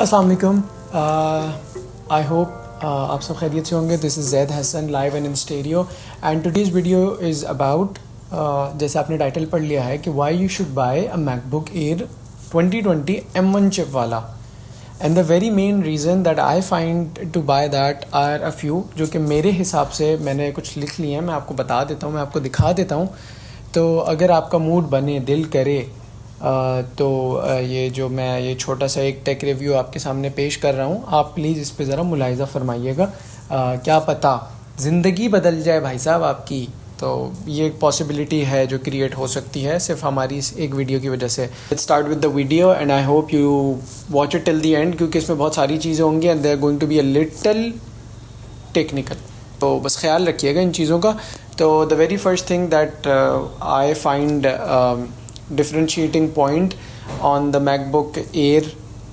अस्सलाम वालेकुम। I hope आप सब खैरियत से होंगे। This is Zaid Hasan live and in stereo and today's video is about, जैसे आपने टाइटल पढ़ लिया है कि why you should buy a MacBook Air 2020 M1 chip वाला। And the very main reason that I find to buy that are a few, जो कि मेरे हिसाब से मैंने कुछ लिख लिए हैं, मैं आपको बता देता हूँ, मैं आपको दिखा देता हूँ। तो अगर आपका मूड बने, दिल करे, ये जो मैं ये छोटा सा एक टेक रिव्यू आपके सामने पेश कर रहा हूँ, आप प्लीज़ इस पे ज़रा मुलाहिज़ा फरमाइएगा। क्या पता ज़िंदगी बदल जाए भाई साहब आपकी। तो ये एक पॉसिबिलिटी है जो क्रिएट हो सकती है सिर्फ हमारी इस एक वीडियो की वजह से। Let's start with the video and I hope you watch it till the end, क्योंकि इसमें बहुत सारी चीज़ें होंगी and they are going to be a little technical. तो बस ख्याल रखिएगा इन चीज़ों का। तो the very first thing that I find differentiating point on the MacBook Air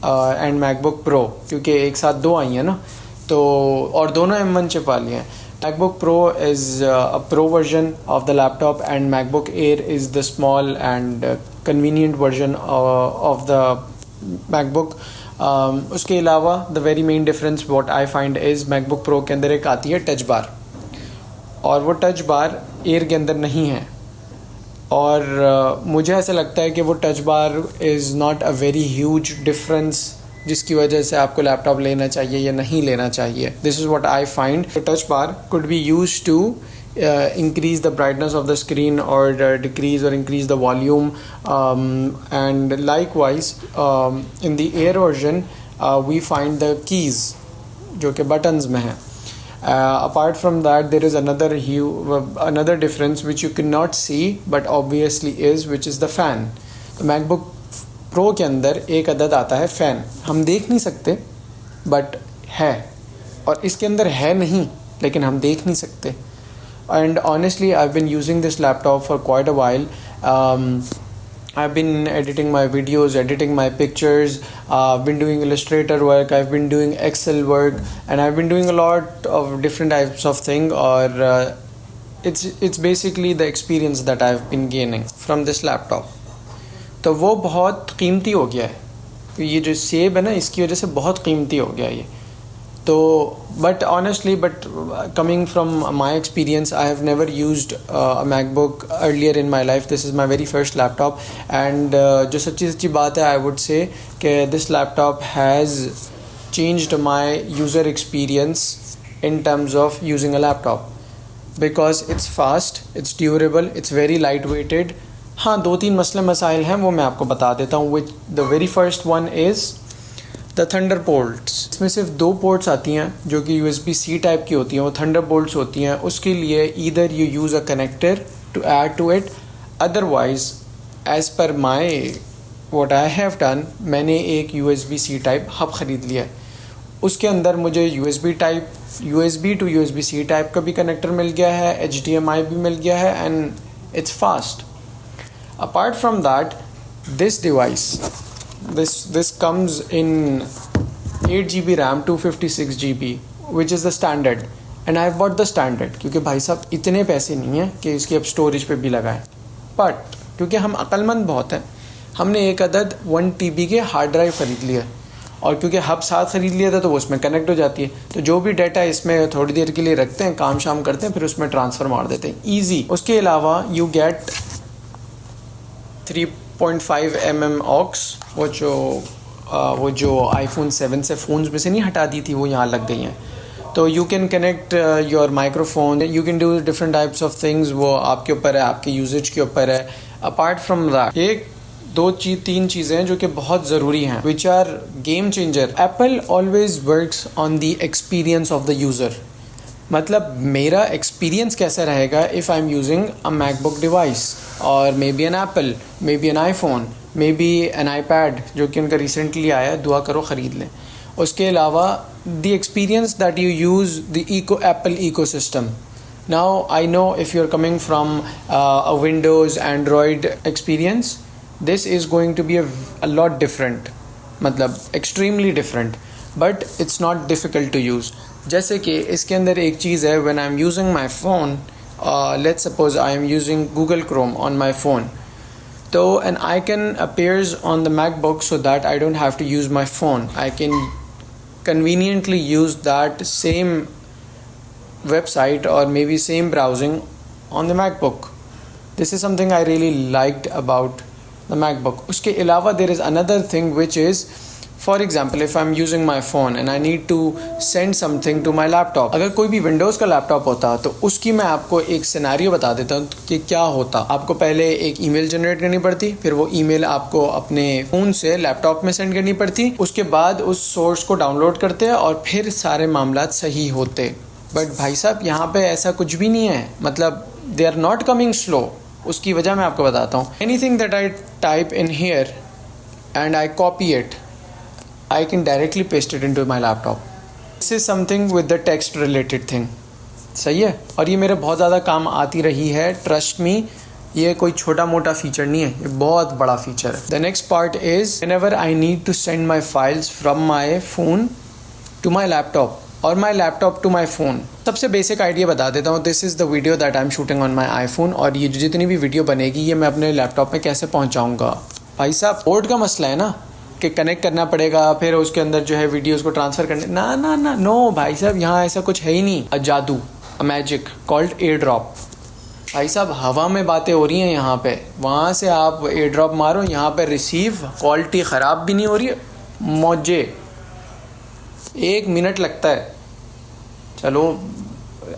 and MacBook Pro, क्योंकि एक साथ दो आई हैं ना, तो और दोनों M1 चिप वाली हैं। MacBook pro is a pro version of the laptop and MacBook air is the small and convenient version of the MacBook. उसके अलावा the very main difference what I find is MacBook pro के अंदर एक आती है touch bar, और वो touch bar air के अंदर नहीं है। और मुझे ऐसा लगता है कि वो touch bar is not a very huge difference जिसकी वजह से आपको लैपटॉप लेना चाहिए या नहीं लेना चाहिए। This is what I find. Touch bar could be use to increase the brightness of the screen or decrease or increase the volume, and likewise in the air version we find the keys जो कि buttons में हैं। Apart from that there is another difference which you cannot see but obviously is, which is the fan। तो MacBook Pro के अंदर एक अदद आता है फ़ैन, हम देख नहीं सकते बट है, और इसके अंदर है नहीं लेकिन हम देख नहीं सकते। And honestly I've been using this laptop for quite a while. I've been editing my videos, editing my pictures, I've been doing Illustrator work, I've been doing Excel work, and I've been doing a lot of different types of things, or it's basically the experience that I've been gaining from this laptop. तो वो बहुत कीमती हो गया है, तो ये जो सेब है ना इसकी वजह से बहुत कीमती हो गया ये। तो but honestly, coming from my experience, I have never used a MacBook earlier in my life. This is my very first laptop, and जो सच्ची बात है, I would say कि this laptop has changed my user experience in terms of using a laptop, because it's fast, it's durable, it's very lightweighted. हाँ, 2-3 मसले मसाइल हैं, वो मैं आपको बता देता हूँ। Which the very first one is the thunder ports. इसमें सिर्फ 2 पोर्ट्स आती हैं जो कि USB-C टाइप की होती हैं, वो थंडर बोल्ट्स होती हैं। उसके लिए either you use a connector to add to it, otherwise as per my what I have done, मैंने एक USB-C टाइप हब ख़रीद लिया। उसके अंदर मुझे USB टू USB-C टाइप का भी कनेक्टर मिल गया है, HDMI भी मिल गया है, and it's fast. Apart from that this device this comes in 8 GB RAM 256 GB, which is the standard, and I've bought the standard क्योंकि भाई साहब इतने पैसे नहीं हैं कि इसकी अब स्टोरेज पे भी लगाएं। बट क्योंकि हम अक्लमंद बहुत हैं, हमने एक अदद 1 TB के हार्ड ड्राइव ख़रीद लिया, और क्योंकि हब साथ ख़रीद लिया था तो वो उसमें कनेक्ट हो जाती है, तो जो भी डाटा इसमें थोड़ी देर के लिए रखते हैं, काम शाम करते हैं, फिर उसमें ट्रांसफ़र मार देते हैं, ईजी। उसके अलावा यू गेट 3.5 mm ऑक्स, वो जो iPhone 7 से फ़ोन्स में से नहीं हटा दी थी, वो यहाँ लग गई हैं। तो you can connect your microphone, you can do different types of things, वो आपके ऊपर है, आपके यूजेज के ऊपर है। अपार्ट फ्रॉम दैट एक 2-3 चीज़ें हैं जो कि बहुत ज़रूरी हैं, which are game changer. Apple always works on the experience of the user. मतलब मेरा एक्सपीरियंस कैसा रहेगा if I am using a MacBook device, और maybe an Apple, maybe an iPhone, maybe an iPad जो कि उनका recently आया, दुआ करो ख़रीद लें। उसके अलावा the experience that you use the Apple ecosystem. Now I know if you are coming from a Windows Android experience, this is going to be a lot different, मतलब extremely different, but it's not difficult to use. जैसे कि इसके अंदर एक चीज़ है, when I am using my phone, let's suppose I am using Google Chrome on my phone, So an icon appears on the MacBook so that I don't have to use my phone. I can conveniently use that same website or maybe same browsing on the MacBook. This is something I really liked about the MacBook. उसके अलावा there is another thing which is, for example, if I'm using my phone and I need to send something to my laptop. अगर कोई भी Windows का laptop होता तो उसकी मैं आपको एक सिनेरियो बता देता हूँ कि क्या होता। आपको पहले एक ईमेल जनरेट करनी पड़ती, फिर वो ईमेल आपको अपने फ़ोन से लैपटॉप में सेंड करनी पड़ती, उसके बाद उस सोर्स को डाउनलोड करते और फिर सारे मामलात सही होते। बट भाई साहब यहाँ पे ऐसा कुछ भी नहीं है, मतलब they are not coming slow. उसकी वजह मैं आपको बताता हूँ। Anything that I type in here and I copy it, I can directly paste it into my laptop. This is something with the text related thing. सही है, और ये मेरे बहुत ज़्यादा काम आती रही है, ट्रस्ट मी। ये कोई छोटा मोटा फीचर नहीं है, ये बहुत बड़ा फीचर है। The next part is whenever I need to send my files from my phone to my laptop or my laptop to my phone. सबसे बेसिक आइडिया बता देता हूँ। This is the video that I'm shooting on my iPhone, और ये जितनी भी video बनेगी ये मैं अपने लैपटॉप में कैसे पहुँचाऊँगा। भाई साहब पोर्ट का मसला है ना, कि कनेक्ट करना पड़ेगा, फिर उसके अंदर जो है वीडियोस को ट्रांसफ़र करने, ना नो भाई साहब, यहाँ ऐसा कुछ है ही नहीं। अ जादू, a magic called air drop. भाई साहब हवा में बातें हो रही हैं यहाँ पे, वहाँ से आप एयर ड्रॉप मारो, यहाँ पे रिसीव, क्वालिटी ख़राब भी नहीं हो रही है, मौजे। 1 मिनट लगता है। चलो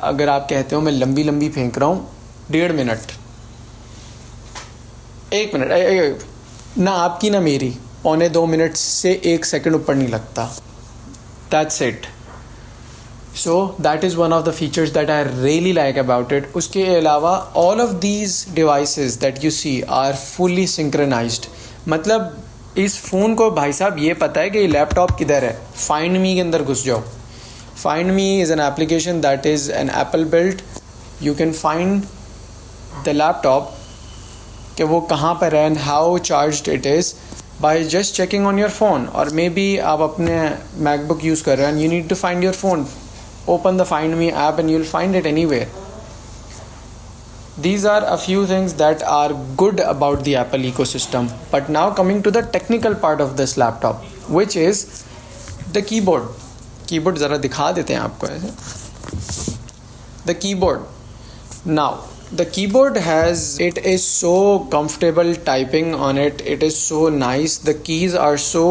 अगर आप कहते हो मैं लंबी फेंक रहा हूँ, 1.5 मिनट, 1 मिनट ना आपकी ना मेरी, 1.25 मिनट से 1 सेकंड ऊपर नहीं लगता। That's it. So that is one of the features that I really like about it. उसके अलावा all of these devices that you see are fully synchronised. मतलब इस फ़ोन को भाई साहब ये पता है कि ये लैपटॉप किधर है। फाइंड मी के अंदर घुस जाओ। Find me is an application that is an apple built. You can find the laptop कि वो कहाँ पर है and how charged it is by just checking on your phone, or maybe आप अपने MacBook यूज़ कर रहे हैं and you need to find your phone, open the Find Me app and you'll find it anywhere. These are a few things that are good about the Apple ecosystem. But now coming to the technical part of this laptop, which is the keyboard. Keyboard ज़रा दिखा देते हैं आपको ऐसे। The keyboard. Now the keyboard it is so comfortable typing on it. It is so nice. The keys are so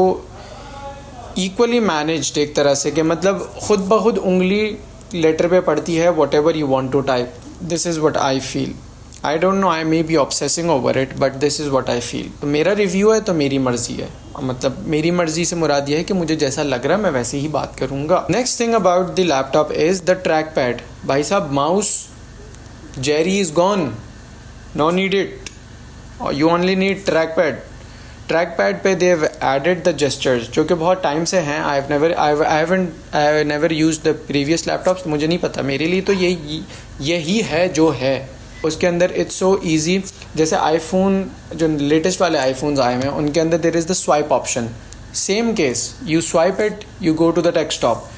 equally managed एक तरह से, कि मतलब खुद ब खुद उंगली लेटर पे पड़ती है whatever you want to type. This is what I feel. I don't know, I may be obsessing over it, but this is what I feel. तो मेरा रिव्यू है तो मेरी मर्ज़ी है, मतलब मेरी मर्ज़ी से मुराद ये है कि मुझे जैसा लग रहा है मैं वैसे ही बात करूँगा। Next thing about the laptop is the track pad. भाई साहब mouse Jerry is gone. No need it. You only need trackpad. Trackpad पे they've added the gestures, जो कि बहुत टाइम से हैं। I have never used the previous laptops. मुझे नहीं पता, मेरे लिए तो यही है जो है। उसके अंदर it's so easy। जैसे iPhone जो लेटेस्ट वाले iPhones आए हैं उनके अंदर there is the swipe option. Same case. You swipe it, you go to the desktop.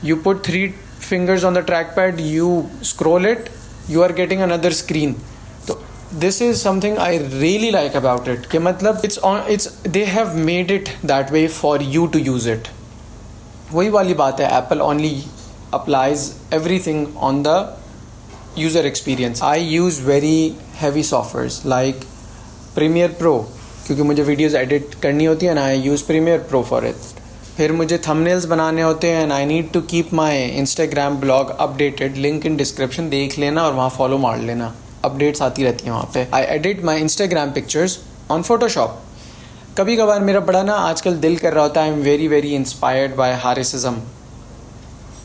You put 3 fingers on the trackpad, you scroll it, you are getting another screen. So this is something I really like about it, कि मतलब they have made it that way for you to use it. वही वाली बात है, Apple only applies everything on the user experience. I use very heavy softwares like Premiere Pro, क्योंकि मुझे videos edit करनी होती है, and I use Premiere Pro for it. फिर मुझे थंबनेल्स बनाने होते हैं and I need to keep my Instagram blog updated. Link in description देख लेना और वहाँ फॉलो मार लेना, अपडेट्स आती रहती हैं वहाँ पे। I edit my Instagram pictures on Photoshop. कभी कभार मेरा बड़ा ना आजकल दिल कर रहा होता है, I am very very inspired by Harisism.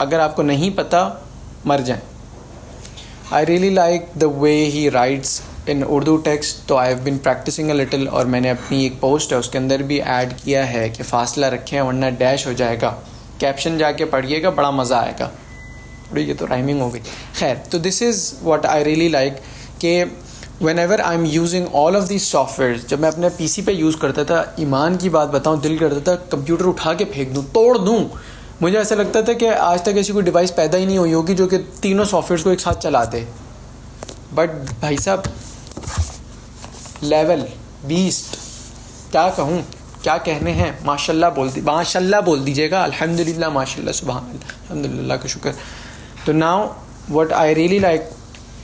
अगर आपको नहीं पता मर जाएं। I really like the way he writes in Urdu text, तो I have been practising a little, और मैंने अपनी एक पोस्ट है उसके अंदर भी ऐड किया है कि फासला रखें वरना डैश हो जाएगा। कैप्शन जाके पढ़िएगा, बड़ा मज़ा आएगा। अरे ये तो राइमिंग हो गई। खैर, तो this is what I really like कि whenever I'm using all of these softwares, जब मैं अपने PC पे यूज़ करता था, ईमान की बात बताऊँ, दिल करता था कंप्यूटर उठा के फेंक दूँ, तोड़ दूँ। मुझे ऐसा लगता था कि आज तक ऐसी कोई डिवाइस पैदा ही नहीं हुई होगी जो कि तीनों सॉफ्टवेयर्स को एक साथ चलाते। बट भाई साहब लेवल बीस्ट, क्या कहूँ, क्या कहने हैं, माशाल्लाह बोल दीजिएगा, अल्हम्दुलिल्लाह, माशाल्लाह, सुभान अल्लाह, अल्हम्दुलिल्लाह का शुक्र। तो now what I really like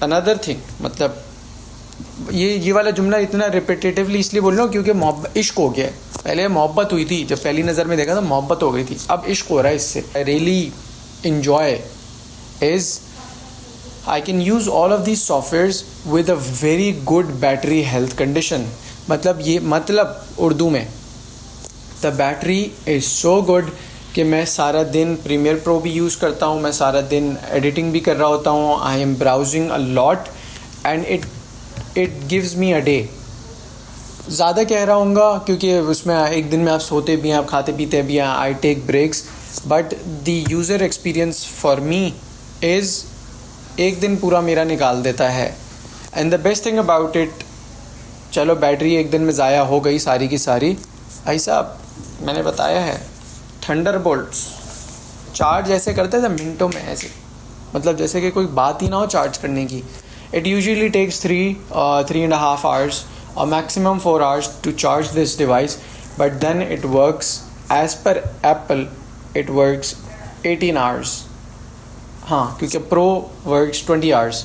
another thing, मतलब ये वाला जुमला इतना रिपीटेटिवली इसलिए बोल रहा हूँ क्योंकि इश्क हो गया है। पहले मोहब्बत हुई थी, जब पहली नज़र में देखा था मोहब्बत हो गई थी, अब इश्क हो रहा है इससे। I really enjoy is I can use all of these softwares with a very good battery health condition। मतलब उर्दू में the battery is so good कि मैं सारा दिन प्रीमियर प्रो भी यूज़ करता हूँ, मैं सारा दिन एडिटिंग भी कर रहा होता हूँ, I am browsing a lot and it gives me a day। ज़्यादा कह रहा हूँगा क्योंकि उसमें एक दिन में आप सोते भी हैं, आप खाते पीते भी हैं, I take breaks, but the user experience for me is एक दिन पूरा मेरा निकाल देता है। And the best thing about it, चलो बैटरी एक दिन में ज़ाया हो गई सारी की सारी, भाई साहब मैंने बताया है थंडरबोल्ट्स चार्ज ऐसे करते थे मिनटों में, ऐसे मतलब जैसे कि कोई बात ही ना हो चार्ज करने की। It usually takes 3.5 hours or maximum 4 hours to charge this device, but then it works as per Apple, it works 18 hours, हाँ, क्योंकि Pro works 20 hours।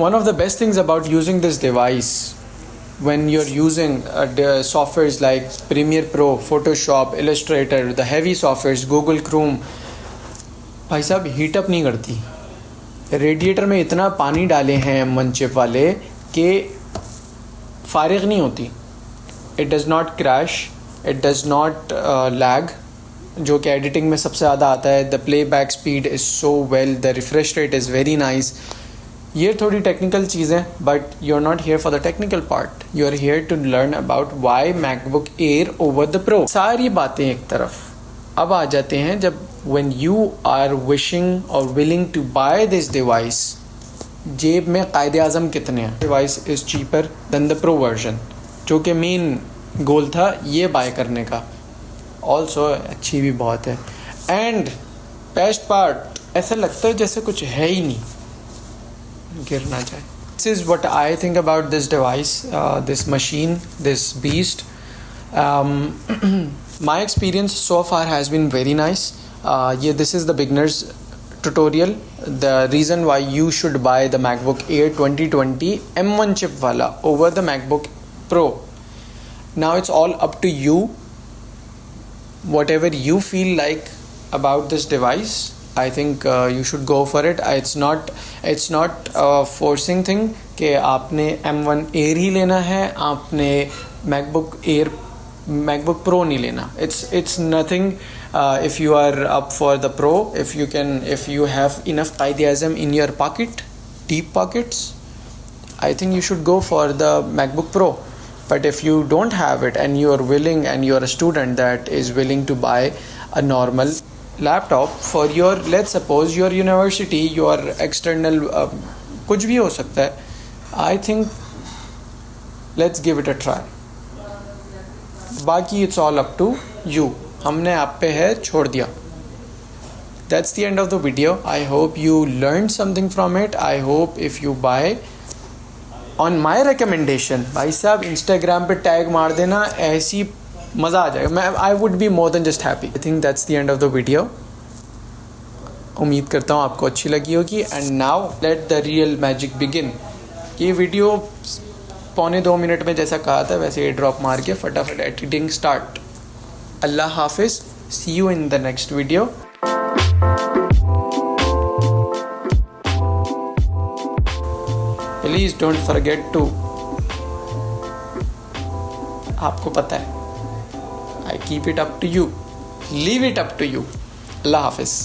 One of the best things about using this device when you're using softwares like Premiere Pro, Photoshop, Illustrator, the heavy softwares, Google Chrome, भाई साहब heat up नहीं करती। Radiator में इतना पानी डाले हैं M1 चिप वाले कि फारिग नहीं होती। It does not crash, it does not lag, जो कि एडिटिंग में सबसे ज़्यादा आता है। The playback speed is so well, the refresh rate is very nice. ये थोड़ी टेक्निकल चीज़ें, but you are not here for the technical part, you are here to learn about why MacBook Air over the pro. सारी बातें एक तरफ, अब आ जाते हैं जब व्हेन यू आर विशिंग और willing to buy this device, जेब में कायदे आज़म कितने हैं। Device is cheaper than the pro version, जो कि मेन गोल था ये बाय करने का। ऑल्सो अच्छी भी बहुत है, एंड बेस्ट पार्ट, ऐसा लगता है जैसे कुछ है ही नहीं, गिर ना जाए। This is what I think about this device, this machine, this beast. My experience so far has been very nice. ये this is the beginners tutorial, the reason why you should buy the MacBook Air 2020 M1 chip wala over the MacBook Pro. Now it's all up to you, whatever you feel like about this device. I think you should go for it. It's not a forcing thing कि आपने M1 Air ही लेना है, आपने MacBook Pro नहीं लेना। It's nothing. If you are up for the Pro, if you have enough qaid-e-azam in your pocket, deep pockets, I think you should go for the MacBook Pro. But if you don't have it and you are willing and you are a student that is willing to buy a normal laptop for your, let's suppose your university, your external, कुछ भी हो सकता है, I think let's give it a try. बाकी it's all up to you. हमने आप पे है छोड़ दिया। That's the end of the video. I hope you learned something from it. I hope if you buy on my recommendation, भाई साहब Instagram पे टैग मार देना, ऐसी मज़ा आ जाएगा। I would be more than just happy. I think that's the end of the video. उम्मीद करता हूँ आपको अच्छी लगी होगी। And now let the real magic begin. ये वीडियो 1.25 मिनट में जैसा कहा था वैसे ये ड्रॉप मार के फटाफट editing start. Allah Hafiz. See you in the next video. Please don't forget to, आपको पता है, I keep it up to you, leave it up to you. Allah Hafiz.